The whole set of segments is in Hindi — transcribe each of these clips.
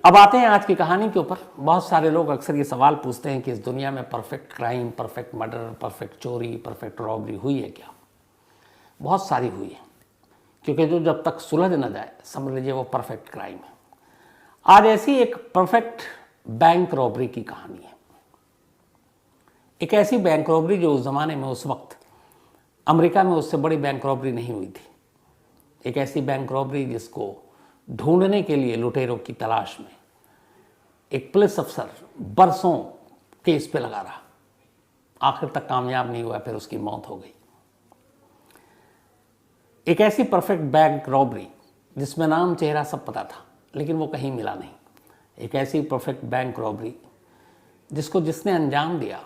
अब आते हैं आज की कहानी के ऊपर। बहुत सारे लोग अक्सर ये सवाल पूछते हैं कि इस दुनिया में perfect crime, perfect murder, perfect चोरी, परफेक्ट रॉबरी हुई है क्या? बहुत सारी हुई है, क्योंकि जो जब तक सुलझ न जाए समझ लीजिए वो परफेक्ट क्राइम है। आज ऐसी एक परफेक्ट बैंक रॉबरी की कहानी है। एक ऐसी बैंक रॉबरी जो उस जमाने में, उस वक्त अमेरिका में उससे बड़ी बैंक रॉबरी नहीं हुई थी। एक ऐसी बैंक रॉबरी जिसको ढूंढने के लिए लुटेरों की तलाश में एक पुलिस अफसर बरसों केस पे लगा रहा, आखिर तक कामयाब नहीं हुआ, फिर उसकी मौत हो गई। एक ऐसी परफेक्ट बैंक रॉबरी जिसमें नाम चेहरा सब पता था, लेकिन वो कहीं मिला नहीं। एक ऐसी परफेक्ट बैंक रॉबरी जिसको जिसने अंजाम दिया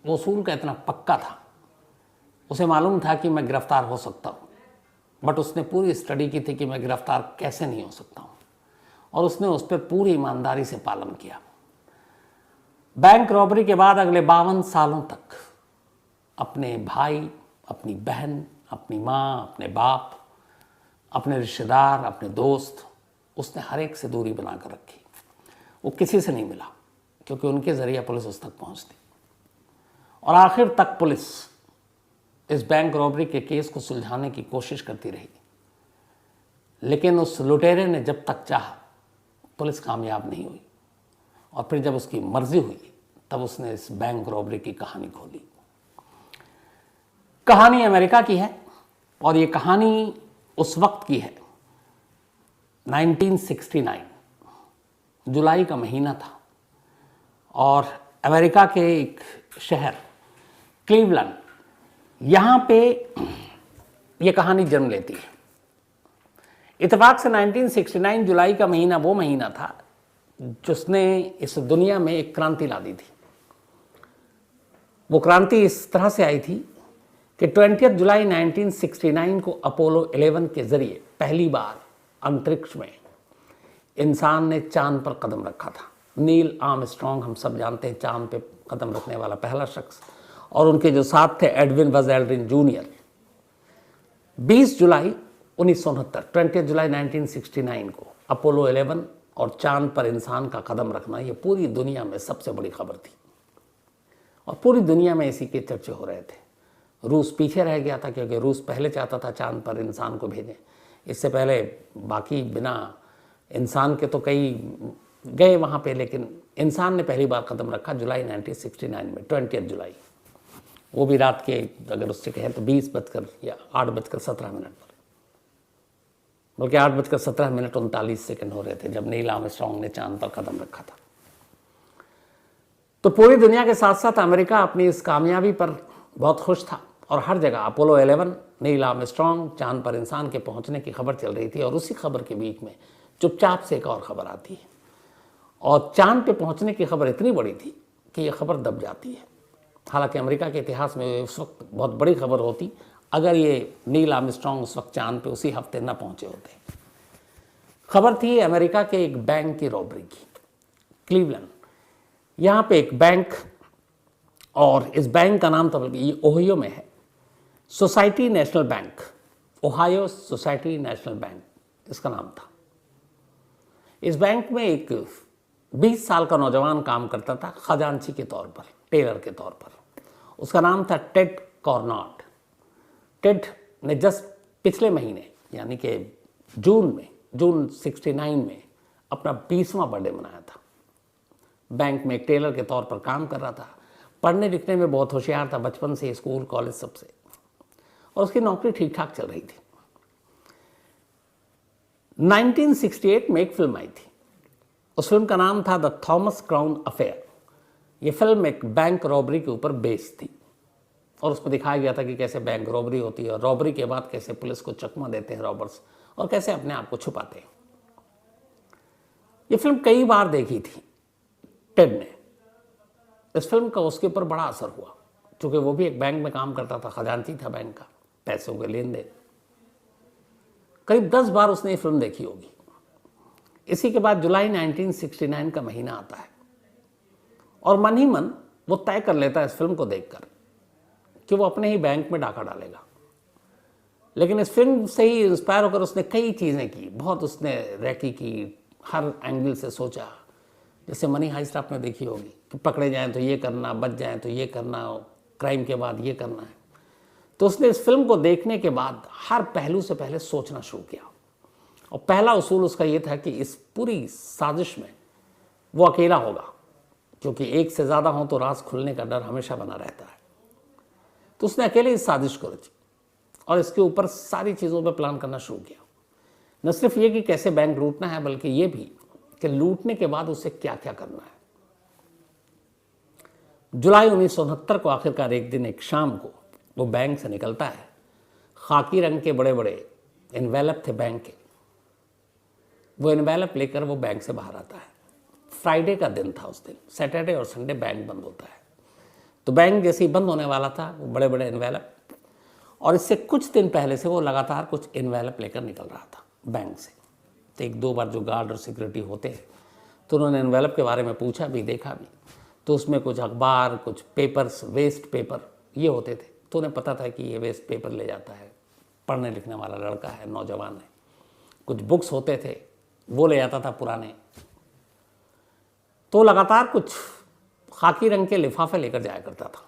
वो उसूल का इतना पक्का था, उसे मालूम था कि मैं गिरफ्तार हो सकता हूँ, बट उसने पूरी स्टडी की थी कि मैं गिरफ्तार कैसे नहीं हो सकता हूँ, और उसने उस पर पूरी ईमानदारी से पालन किया। बैंक रॉबरी के बाद अगले 52 सालों तक अपने भाई, अपनी बहन, अपनी माँ, अपने बाप, अपने रिश्तेदार, अपने दोस्त, उसने हर एक से दूरी बनाकर रखी। वो किसी से नहीं मिला, क्योंकि उनके ज़रिए पुलिस उस तक पहुँचती। और आखिर तक पुलिस इस बैंक रॉबरी के केस को सुलझाने की कोशिश करती रही, लेकिन उस लुटेरे ने जब तक चाहा पुलिस कामयाब नहीं हुई। और फिर जब उसकी मर्जी हुई तब उसने इस बैंक रॉबरी की कहानी खोली। कहानी अमेरिका की है, और ये कहानी उस वक्त की है। 1969 जुलाई का महीना था, और अमेरिका के एक शहर क्लीवलैंड, यहाँ पे ये कहानी जन्म लेती है। इत्तेफाक से 1969 जुलाई का महीना वो महीना था जिसने इस दुनिया में एक क्रांति ला दी थी। वो क्रांति इस तरह से आई थी कि 20 जुलाई 1969 को अपोलो 11 के जरिए पहली बार अंतरिक्ष में इंसान ने चांद पर कदम रखा था। नील आर्मस्ट्रॉन्ग, हम सब जानते हैं, चांद पे कदम रखने वाला पहला शख्स, और उनके जो साथ थे एडविन बज़ एल्ड्रिन जूनियर। 20 जुलाई 1969, 20 जुलाई 1969 को अपोलो 11 और चांद पर इंसान का कदम रखना, ये पूरी दुनिया में सबसे बड़ी खबर थी, और पूरी दुनिया में इसी के चर्चे हो रहे थे। रूस पीछे रह गया था, क्योंकि रूस पहले चाहता था चांद पर इंसान को भेजें। इससे पहले बाकी बिना इंसान के तो कई गए वहाँ पे, लेकिन इंसान ने पहली बार कदम रखा जुलाई 1969 में, 20 जुलाई। वो भी रात के, अगर उससे कहें तो 20 बजकर या 8 बजकर 17 मिनट पर, बल्कि 8 बजकर 17 मिनट 39 सेकंड हो रहे थे जब नील आर्मस्ट्रॉन्ग ने चांद पर कदम रखा था। तो पूरी दुनिया के साथ साथ अमेरिका अपनी इस कामयाबी पर बहुत खुश था, और हर जगह अपोलो 11, नील आर्मस्ट्रॉन्ग, चांद पर इंसान के पहुंचने की खबर चल रही थी। और उसी खबर के बीच में चुपचाप से एक और खबर आती है, और चांद पे पहुंचने की खबर इतनी बड़ी थी कि यह खबर दब जाती है। हालांकि अमेरिका के इतिहास में उस वक्त बहुत बड़ी खबर होती अगर ये नील आर्मस्ट्रॉन्ग उस वक्त चांद पे उसी हफ्ते न पहुंचे होते। खबर थी अमेरिका के एक बैंक की रॉबरी की, क्लीवलैंड। यहाँ पे एक बैंक, और इस बैंक का नाम तो ये ओहियो में है, society national bank, Ohio society national bank इसका नाम था। इस बैंक में एक 20 साल का नौजवान काम करता था, खजांची के तौर पर, टेलर के तौर पर। उसका नाम था टेड कॉर्नाट। टेड ने जस्ट पिछले महीने, यानी कि जून 69 में अपना 20वां बर्थडे मनाया था। बैंक में एक टेलर के तौर पर काम कर रहा था। पढ़ने लिखने में बहुत होशियार था, बचपन से, स्कूल कॉलेज सबसे, और उसकी नौकरी ठीक ठाक चल रही थी। 1968 में एक फिल्म आई थी। उस फिल्म का नाम था द थॉमस क्राउन अफेयर। ये फिल्म एक बैंक रॉबरी के ऊपर बेस्ड थी, और उसमें दिखाया गया था कि कैसे बैंक रॉबरी होती है, और रॉबरी के बाद कैसे पुलिस को चकमा देते हैं रॉबर्स, और कैसे अपने आप को छुपाते हैं। ये फिल्म कई बार देखी थी टेड ने। इस फिल्म का उसके ऊपर बड़ा असर हुआ, क्योंकि वो भी एक बैंक में काम करता था, खजांची था बैंक का, पैसों के लेन देन। करीब 10 बार उसने ये फिल्म देखी होगी। इसी के बाद जुलाई 1969 का महीना आता है, और मन ही मन वो तय कर लेता है इस फिल्म को देखकर कि वो अपने ही बैंक में डाका डालेगा। लेकिन इस फिल्म से ही इंस्पायर होकर उसने कई चीज़ें की, बहुत उसने रैकी की, हर एंगल से सोचा, जैसे मनी हाइस्ट आपने देखी होगी कि पकड़े जाएं तो ये करना, बच जाएं तो ये करना, क्राइम के बाद ये करना है। तो उसने इस फिल्म को देखने के बाद हर पहलू से पहले सोचना शुरू किया, और पहला उसूल उसका ये था कि इस पूरी साजिश में वो अकेला होगा, क्योंकि एक से ज़्यादा हो तो राज खुलने का डर हमेशा बना रहता है। तो उसने अकेले इस साजिश को रची और इसके ऊपर सारी चीज़ों पर प्लान करना शुरू किया। न सिर्फ ये कि कैसे बैंक लूटना है, बल्कि ये भी कि लूटने के बाद उसे क्या क्या करना है। जुलाई 1969 को आखिरकार एक दिन, एक शाम को वो बैंक से निकलता है। खाकी रंग के बड़े बड़े एनवेलप थे बैंक के। वो एनवेलप लेकर वो बैंक से बाहर आता है। फ्राइडे का दिन था उस दिन, सैटरडे और संडे बैंक बंद होता है। तो बैंक जैसे ही बंद होने वाला था, वो बड़े बड़े एनवेलप, और इससे कुछ दिन पहले से वो लगातार कुछ एनवेलप लेकर निकल रहा था बैंक से। तो एक दो बार जो गार्ड और सिक्योरिटी होते हैं, तो उन्होंने एनवेलप के बारे में पूछा भी, देखा भी, तो उसमें कुछ अखबार, कुछ पेपर्स, वेस्ट पेपर ये होते थे। तो उन्हें पता था कि ये वेस्ट पेपर ले जाता है, पढ़ने लिखने वाला लड़का है, नौजवान है। कुछ बुक्स होते थे, वो ले जाता था पुराने। तो लगातार कुछ खाकी रंग के लिफाफे लेकर जाया करता था।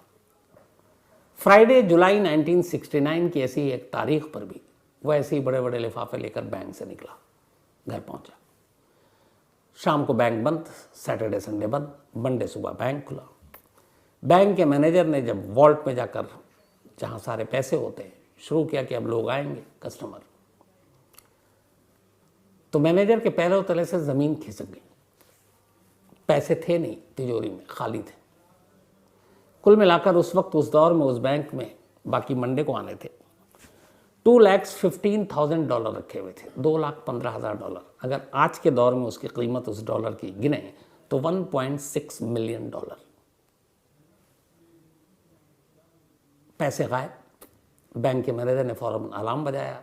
फ्राइडे जुलाई 1969 की ऐसी एक तारीख पर भी वो ऐसे ही बड़े बड़े लिफाफे लेकर बैंक से निकला, घर पहुंचा। शाम को बैंक बंद, सैटरडे संडे बंद, मंडे सुबह बैंक खुला। बैंक के मैनेजर ने जब वॉल्ट में जाकर, जहां सारे पैसे होते हैं, शुरू किया कि अब लोग आएंगे कस्टमर, तो मैनेजर के पैरों तले से जमीन खिसक गई। पैसे थे नहीं तिजोरी में, खाली थे। कुल मिलाकर उस वक्त, उस दौर में, उस बैंक में, बाकी मंडे को आने थे, $2,15,000 रखे हुए थे, $2,15,000। अगर आज के दौर में उसकी कीमत उस डॉलर की गिने तो $1.6 मिलियन। पैसे गायब। बैंक के मैनेजर ने फौरन अलार्म बजाया,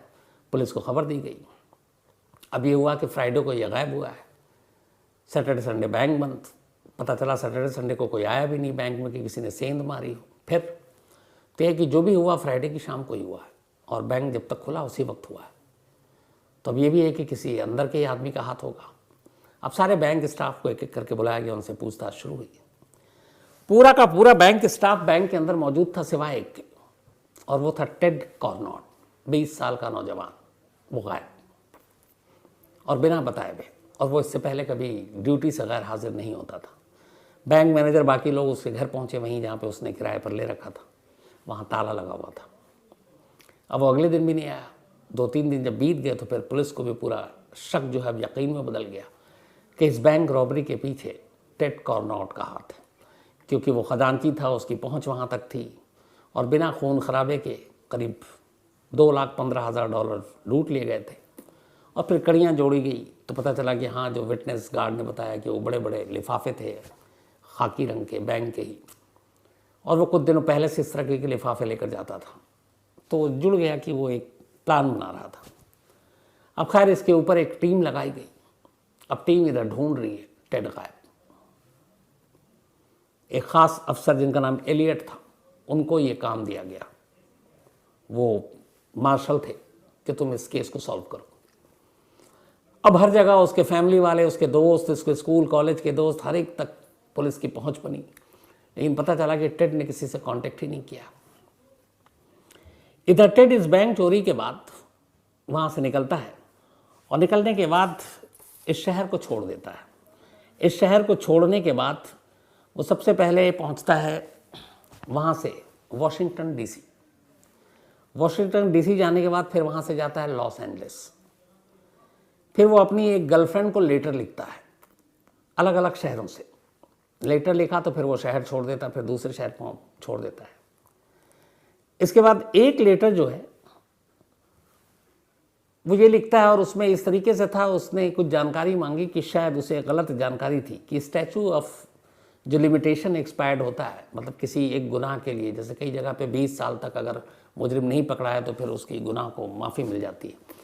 पुलिस को खबर दी गई। अब ये हुआ कि फ्राइडे को ये गायब हुआ है, सैटरडे संडे बैंक बंद। पता चला सैटरडे संडे को कोई आया भी नहीं बैंक में कि किसी ने सेंध मारी हो। फिर तो यह कि जो भी हुआ फ्राइडे की शाम को ही हुआ है, और बैंक जब तक खुला उसी वक्त हुआ है। तो अब ये भी है कि किसी अंदर के आदमी का हाथ होगा। अब सारे बैंक स्टाफ को एक एक करके बुलाया गया, उनसे पूछताछ शुरू हुई। पूरा का पूरा बैंक स्टाफ बैंक के अंदर मौजूद था सिवाय एक के, और वो था टेड कॉर्नॉट, 20 साल का नौजवान। वो गायब और बिना बताए हुए, और वो इससे पहले कभी ड्यूटी से गैर हाजिर नहीं होता था। बैंक मैनेजर, बाकी लोग उसके घर पहुंचे, वहीं जहाँ पे उसने किराए पर ले रखा था, वहाँ ताला लगा हुआ था। अब वो अगले दिन भी नहीं आया। 2-3 दिन जब बीत गए तो फिर पुलिस को भी पूरा शक जो है अब यकीन में बदल गया कि इस बैंक रॉबरी के पीछे टेड कॉर्नॉट का हाथ है, क्योंकि वो खजांची था, उसकी पहुंच वहाँ तक थी, और बिना खून खराबे के करीब $2,15,000 लूट लिए गए थे। और फिर कड़ियाँ जोड़ी गई तो पता चला कि हाँ, जो विटनेस गार्ड ने बताया कि वो बड़े बड़े लिफाफे थे खाकी रंग के, बैंक के ही, और वो कुछ दिनों पहले से इस तरह के लिफाफे लेकर जाता था। तो जुड़ गया कि वो एक प्लान बना रहा था। अब खैर इसके ऊपर एक टीम लगाई गई। अब टीम इधर ढूंढ रही है टेड गायब। एक ख़ास अफसर जिनका नाम एलियट था, उनको ये काम दिया गया। वो मार्शल थे कि तुम इस केस को सॉल्व करो। अब हर जगह उसके फैमिली वाले, उसके दोस्त, उसके स्कूल कॉलेज के दोस्त, हर एक तक पुलिस की पहुंच बनी, लेकिन पता चला कि टेड ने किसी से कांटेक्ट ही नहीं किया। इधर टेड इस बैंक चोरी के बाद वहाँ से निकलता है, और निकलने के बाद इस शहर को छोड़ देता है। इस शहर को छोड़ने के बाद वो सबसे पहले पहुँचता है वहाँ से वाशिंगटन डीसी। वाशिंगटन डीसी जाने के बाद फिर वहाँ से जाता है लॉस एंजलिस। फिर वो अपनी एक गर्लफ्रेंड को लेटर लिखता है, अलग अलग शहरों से लेटर लिखा, तो फिर वो शहर छोड़ देता, फिर दूसरे शहर छोड़ देता है। इसके बाद एक लेटर जो है वो ये लिखता है, और उसमें इस तरीके से था, उसने कुछ जानकारी मांगी कि शायद उसे गलत जानकारी थी कि स्टैचू ऑफ जो लिमिटेशन एक्सपायर्ड होता है, मतलब किसी एक गुनाह के लिए, जैसे कई जगह पे 20 साल तक अगर मुजरिम नहीं पकड़ा है तो फिर उसकी गुनाह को माफ़ी मिल जाती है।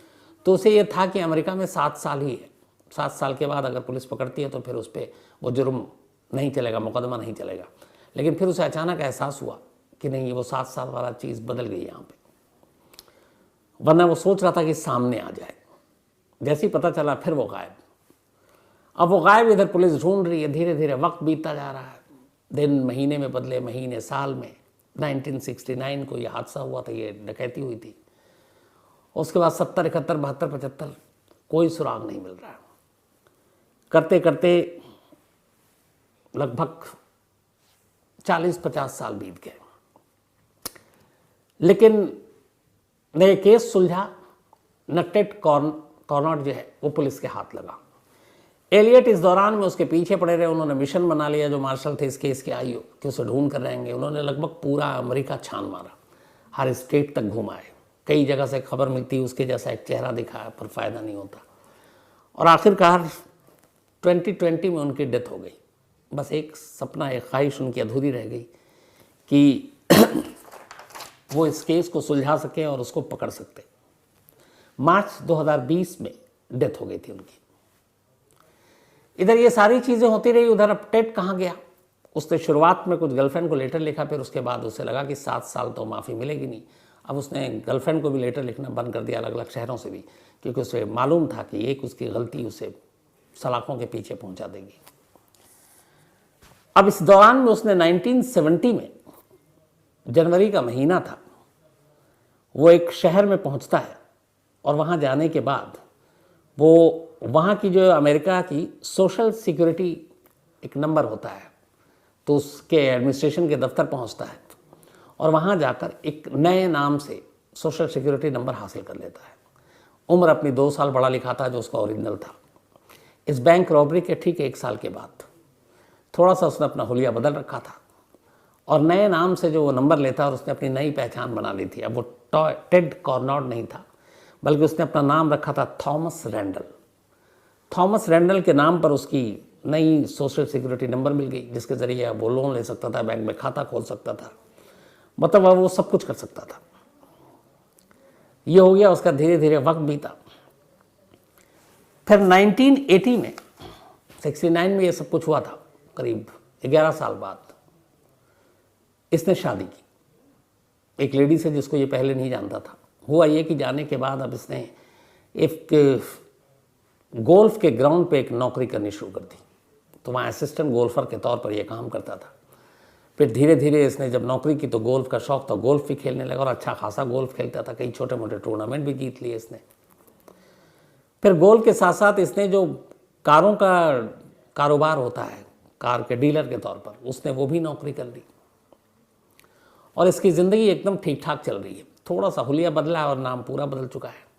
तो उसे ये था कि अमेरिका में 7 साल ही है, 7 साल के बाद अगर पुलिस पकड़ती है तो फिर उस पर वो जुर्म नहीं चलेगा, मुकदमा नहीं चलेगा। लेकिन फिर उसे अचानक एहसास हुआ कि नहीं, वो 7 साल वाला चीज़ बदल गई यहाँ पे, वरना वो सोच रहा था कि सामने आ जाए। जैसे ही पता चला फिर वो गायब। अब वो गायब, इधर पुलिस ढूंढ रही है। धीरे धीरे वक्त बीतता जा रहा है, दिन महीने में बदले, महीने साल में। 1969 को ये हादसा हुआ था, ये डकैती हुई थी। उसके बाद 70, 71, 72, 75 कोई सुराग नहीं मिल रहा। करते करते लगभग 40-50 साल बीत गए, लेकिन न ये केस सुलझा, न टेड कॉर्नॉट जो है वो पुलिस के हाथ लगा। एलियट इस दौरान में उसके पीछे पड़े रहे। उन्होंने मिशन बना लिया, जो मार्शल थे इस केस के आईओ, कि उसे ढूंढ कर रहेंगे। उन्होंने लगभग पूरा अमेरिका छान मारा, हर स्टेट तक घुमाए, कई जगह से खबर मिलती, उसके जैसा एक चेहरा दिखाया, पर फायदा नहीं होता। और आखिरकार 2020 में उनकी डेथ हो गई। बस एक सपना, एक ख्वाहिश उनकी अधूरी रह गई कि वो इस केस को सुलझा सके और उसको पकड़ सकते। मार्च 2020 में डेथ हो गई थी उनकी। इधर ये सारी चीज़ें होती रही, उधर अब टेड कहाँ गया? उसने शुरुआत में कुछ गर्लफ्रेंड को लेटर लिखा, फिर उसके बाद उसे लगा कि 7 साल तो माफ़ी मिलेगी नहीं। अब उसने गर्लफ्रेंड को भी लेटर लिखना बंद कर दिया, अलग अलग शहरों से भी, क्योंकि उसे मालूम था कि एक उसकी गलती उसे सलाखों के पीछे पहुंचा देगी। अब इस दौरान में उसने 1970 में, जनवरी का महीना था, वो एक शहर में पहुंचता है और वहाँ जाने के बाद वो वहाँ की जो अमेरिका की सोशल सिक्योरिटी एक नंबर होता है, तो उसके एडमिनिस्ट्रेशन के दफ्तर पहुँचता है और वहाँ जाकर एक नए नाम से सोशल सिक्योरिटी नंबर हासिल कर लेता है। उम्र अपनी 2 साल बड़ा लिखा था, जो उसका ओरिजिनल था। इस बैंक रॉबरी के ठीक 1 साल के बाद थोड़ा सा उसने अपना हुलिया बदल रखा था और नए नाम से जो वो नंबर लेता, और उसने अपनी नई पहचान बना ली थी। अब वो टेड कॉर्नॉट नहीं था, बल्कि उसने अपना नाम रखा था थॉमस रैंडल। थॉमस रैंडल के नाम पर उसकी नई सोशल सिक्योरिटी नंबर मिल गई, जिसके ज़रिए वो लोन ले सकता था, बैंक में खाता खोल सकता था, मतलब अब वो सब कुछ कर सकता था। ये हो गया, उसका धीरे धीरे वक्त बीता। फिर 1980 में, 69 में ये सब कुछ हुआ था, करीब 11 साल बाद इसने शादी की एक लेडी से, जिसको ये पहले नहीं जानता था। हुआ ये कि जाने के बाद अब इसने एक गोल्फ के ग्राउंड पे एक नौकरी करनी शुरू कर दी, तो वहाँ असिस्टेंट गोल्फर के तौर पर ये काम करता था। फिर धीरे धीरे इसने जब नौकरी की तो गोल्फ का शौक था, गोल्फ भी खेलने लगा और अच्छा खासा गोल्फ खेलता था, कई छोटे मोटे टूर्नामेंट भी जीत लिए इसने। फिर गोल्फ के साथ साथ इसने जो कारों का कारोबार होता है, कार के डीलर के तौर पर, उसने वो भी नौकरी कर ली और इसकी ज़िंदगी एकदम ठीक ठाक चल रही है। थोड़ा सा हुलिया बदला और नाम पूरा बदल चुका है,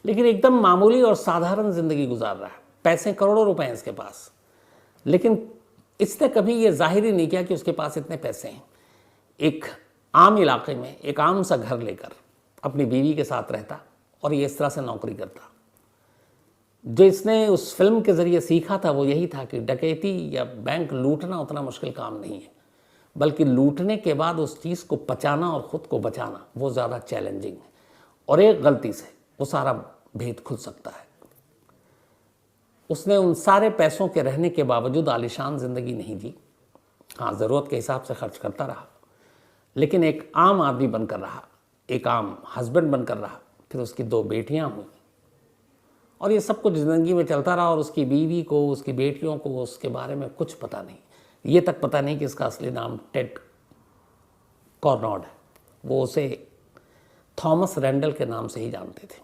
लेकिन एकदम मामूली और साधारण ज़िंदगी गुजार रहा है। पैसे करोड़ों रुपए हैं इसके पास, लेकिन इसने कभी ये जाहिर ही नहीं किया कि उसके पास इतने पैसे हैं। एक आम इलाके में एक आम सा घर लेकर अपनी बीवी के साथ रहता और ये इस तरह से नौकरी करता। जो इसने उस फिल्म के ज़रिए सीखा था वो यही था कि डकैती या बैंक लूटना उतना मुश्किल काम नहीं है, बल्कि लूटने के बाद उस चीज़ को पचाना और ख़ुद को बचाना वो ज़्यादा चैलेंजिंग है। और एक गलती से वो सारा भेद खुल सकता है। उसने उन सारे पैसों के रहने के बावजूद आलीशान ज़िंदगी नहीं जी। हाँ, ज़रूरत के हिसाब से खर्च करता रहा, लेकिन एक आम आदमी बनकर रहा, एक आम हस्बैंड बनकर रहा। फिर उसकी 2 बेटियां हुई और ये सब कुछ ज़िंदगी में चलता रहा। और उसकी बीवी को, उसकी बेटियों को उसके बारे में कुछ पता नहीं, ये तक पता नहीं कि इसका असली नाम टेड कॉर्नॉट है। वो उसे थॉमस रैंडल के नाम से ही जानते थे।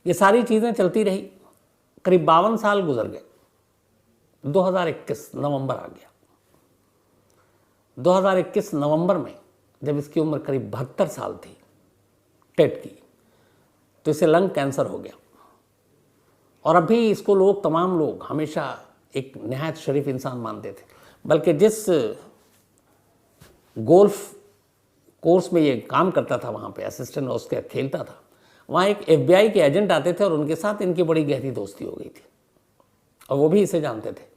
ये सारी चीज़ें चलती रही, करीब 52 साल गुजर गए। 2021 नवंबर आ गया। 2021 नवंबर में जब इसकी उम्र करीब 72 साल थी टेड की, तो इसे लंग कैंसर हो गया। और अभी इसको लोग, तमाम लोग हमेशा एक नहायत शरीफ इंसान मानते थे, बल्कि जिस गोल्फ कोर्स में ये काम करता था, वहाँ पे असिस्टेंट उसके खेलता था, वहाँ एक FBI के एजेंट आते थे और उनके साथ इनकी बड़ी गहरी दोस्ती हो गई थी और वो भी इसे जानते थे।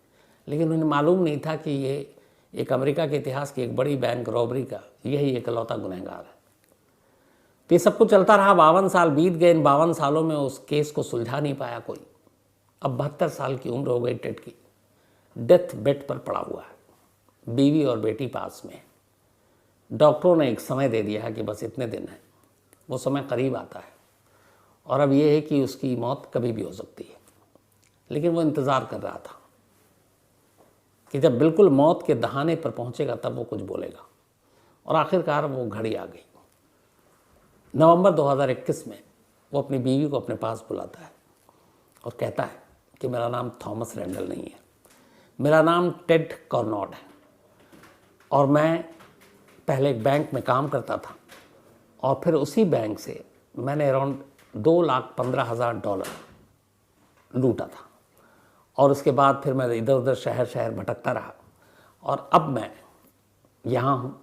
लेकिन उन्हें मालूम नहीं था कि ये एक अमेरिका के इतिहास की एक बड़ी बैंक रॉबरी का यही इकलौता गुनहगार है। तो ये सब कुछ चलता रहा। 52 साल बीत गए। इन 52 सालों में उस केस को सुलझा नहीं पाया कोई। अब 72 साल की उम्र हो गई टेड की, डेथ बेड पर पड़ा हुआ है, बीवी और बेटी पास में। डॉक्टरों ने एक समय दे दिया है कि बस इतने दिन है, वो समय करीब आता है और अब ये है कि उसकी मौत कभी भी हो सकती है। लेकिन वो इंतज़ार कर रहा था कि जब बिल्कुल मौत के दहाने पर पहुंचेगा तब वो कुछ बोलेगा। और आखिरकार वो घड़ी आ गई। नवंबर 2021 में वो अपनी बीवी को अपने पास बुलाता है और कहता है कि मेरा नाम थॉमस रैंडल नहीं है, मेरा नाम टेड कॉर्नॉड है और मैं पहले एक बैंक में काम करता था और फिर उसी बैंक से मैंने अराउंड $2,15,000 लूटा था और उसके बाद फिर मैं इधर उधर शहर शहर भटकता रहा और अब मैं यहाँ हूँ।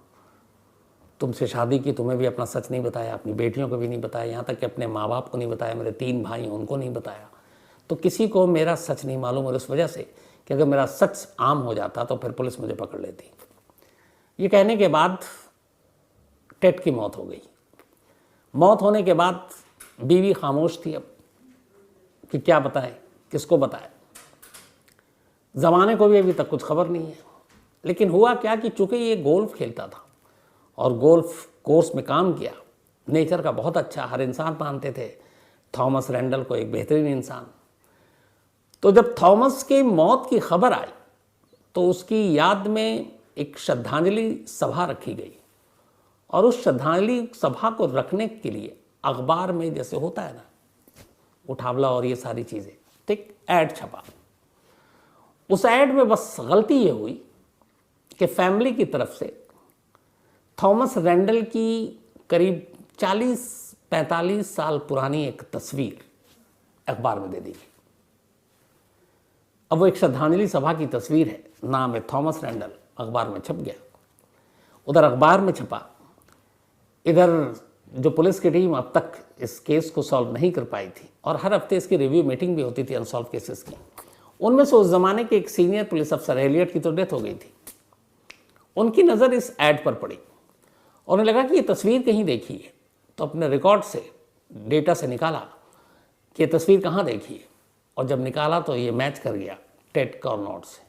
तुमसे शादी की, तुम्हें भी अपना सच नहीं बताया, अपनी बेटियों को भी नहीं बताया, यहाँ तक कि अपने माँ बाप को नहीं बताया, मेरे 3 भाई हैं उनको नहीं बताया। तो किसी को मेरा सच नहीं मालूम और इस वजह से कि अगर मेरा सच आम हो जाता तो फिर पुलिस मुझे पकड़ लेती। ये कहने के बाद टेड की मौत हो गई। मौत होने के बाद बीवी खामोश थी अब कि क्या बताएं, किसको बताएं। ज़माने को भी अभी तक कुछ खबर नहीं है। लेकिन हुआ क्या कि चूँकि ये गोल्फ खेलता था और गोल्फ कोर्स में काम किया, नेचर का बहुत अच्छा, हर इंसान मानते थे थॉमस रैंडल को एक बेहतरीन इंसान। तो जब थॉमस की मौत की खबर आई तो उसकी याद में एक श्रद्धांजलि सभा रखी गई और उस श्रद्धांजलि सभा को रखने के लिए अखबार में जैसे होता है ना उठावला और ये सारी चीज़ें, ठीक ऐड छपा। उस ऐड में बस गलती ये हुई कि फैमिली की तरफ से थॉमस रैंडल की करीब 40-45 साल पुरानी एक तस्वीर अखबार में दे दी गई। अब वो एक श्रद्धांजलि सभा की तस्वीर है, नाम है थॉमस रैंडल, अखबार में छप गया। उधर अखबार में छपा, इधर जो पुलिस की टीम अब तक इस केस को सॉल्व नहीं कर पाई थी और हर हफ्ते इसकी रिव्यू मीटिंग भी होती थी अनसॉल्व केसेस की। उनमें से उस ज़माने के एक सीनियर पुलिस अफसर एलियट की तो डेथ हो गई थी। उनकी नज़र इस ऐड पर पड़ी और उन्हें लगा कि ये तस्वीर कहीं देखी है, तो अपने रिकॉर्ड से डेटा से निकाला कि ये तस्वीर कहाँ देखी है और जब निकाला तो ये मैच कर गया टेड कॉर्नॉड से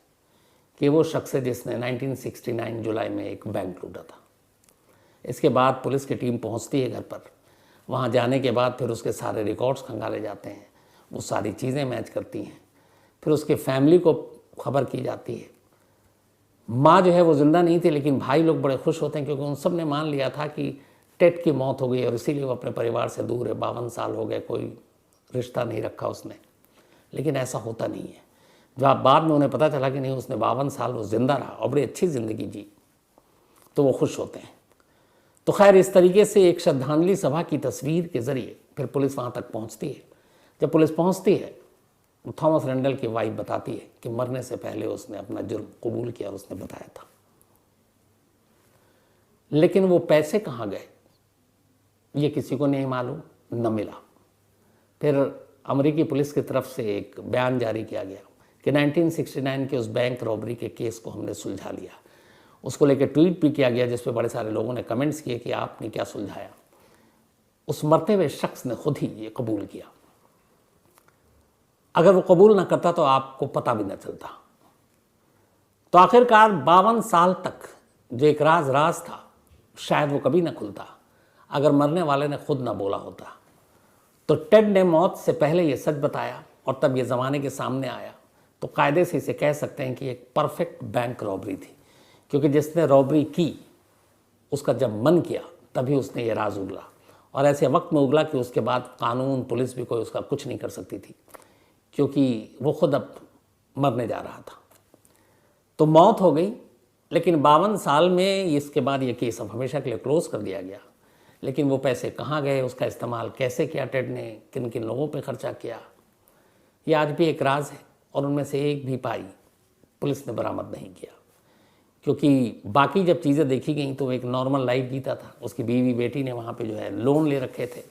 कि वो शख्स है जिसने 1969 जुलाई में एक बैंक लूटा था। इसके बाद पुलिस की टीम पहुंचती है घर पर। वहां जाने के बाद फिर उसके सारे रिकॉर्ड्स खंगाले जाते हैं, वो सारी चीज़ें मैच करती हैं। फिर उसके फैमिली को खबर की जाती है। माँ जो है वो ज़िंदा नहीं थी, लेकिन भाई लोग बड़े खुश होते हैं क्योंकि उन सब ने मान लिया था कि टेड की मौत हो गई और इसीलिए वो अपने परिवार से दूर है। 52 साल हो गए, कोई रिश्ता नहीं रखा उसने। लेकिन ऐसा होता नहीं है। जब बाद में उन्हें पता चला कि नहीं, उसने 52 साल वो ज़िंदा रहा और बड़ी अच्छी ज़िंदगी जी, तो वो खुश होते हैं। तो खैर इस तरीके से एक श्रद्धांजलि सभा की तस्वीर के ज़रिए फिर पुलिस वहाँ तक पहुँचती है। जब पुलिस पहुँचती है, थॉमस रैंडल की वाइफ बताती है कि मरने से पहले उसने अपना जुर्म कबूल किया और उसने बताया था। लेकिन वो पैसे कहाँ गए ये किसी को नहीं मालूम, न मिला। फिर अमेरिकी पुलिस की तरफ से एक बयान जारी किया गया कि 1969 के उस बैंक रॉबरी के केस को हमने सुलझा लिया। उसको लेकर ट्वीट भी किया गया जिस पे बड़े सारे लोगों ने कमेंट्स किए कि आपने क्या सुलझाया। उस मरते हुए शख्स ने खुद ही ये कबूल किया। अगर वो कबूल ना करता तो आपको पता भी न चलता। तो आखिरकार 52 साल तक जो एक राज था, शायद वो कभी ना खुलता अगर मरने वाले ने खुद ना बोला होता। तो टेड ने मौत से पहले ये सच बताया और तब ये ज़माने के सामने आया। तो कायदे से इसे कह सकते हैं कि एक परफेक्ट बैंक रॉबरी थी, क्योंकि जिसने रॉबरी की उसका जब मन किया तभी उसने ये राज उगला और ऐसे वक्त में उगला कि उसके बाद कानून, पुलिस भी कोई उसका कुछ नहीं कर सकती थी, क्योंकि वो खुद अब मरने जा रहा था। तो मौत हो गई, लेकिन 52 साल में इसके बाद ये केस अब हमेशा के लिए क्लोज कर दिया गया। लेकिन वो पैसे कहाँ गए, उसका इस्तेमाल कैसे किया टेड ने, किन किन लोगों पे खर्चा किया, ये आज भी एक राज है और उनमें से एक भी पाई पुलिस ने बरामद नहीं किया। क्योंकि बाकी जब चीज़ें देखी गई तो एक नॉर्मल लाइफ जीता था। उसकी बीवी बेटी ने वहाँ पे जो है लोन ले रखे थे,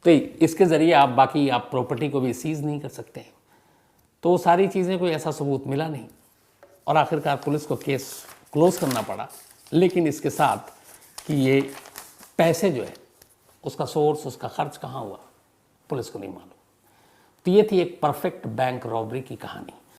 तो इसके ज़रिए आप प्रॉपर्टी को भी सीज़ नहीं कर सकते। तो वो सारी चीज़ें, कोई ऐसा सबूत मिला नहीं और आखिरकार पुलिस को केस क्लोज करना पड़ा। लेकिन इसके साथ कि ये पैसे जो है उसका सोर्स, उसका खर्च कहाँ हुआ, पुलिस को नहीं मालूम। तो ये थी एक परफेक्ट बैंक रॉबरी की कहानी।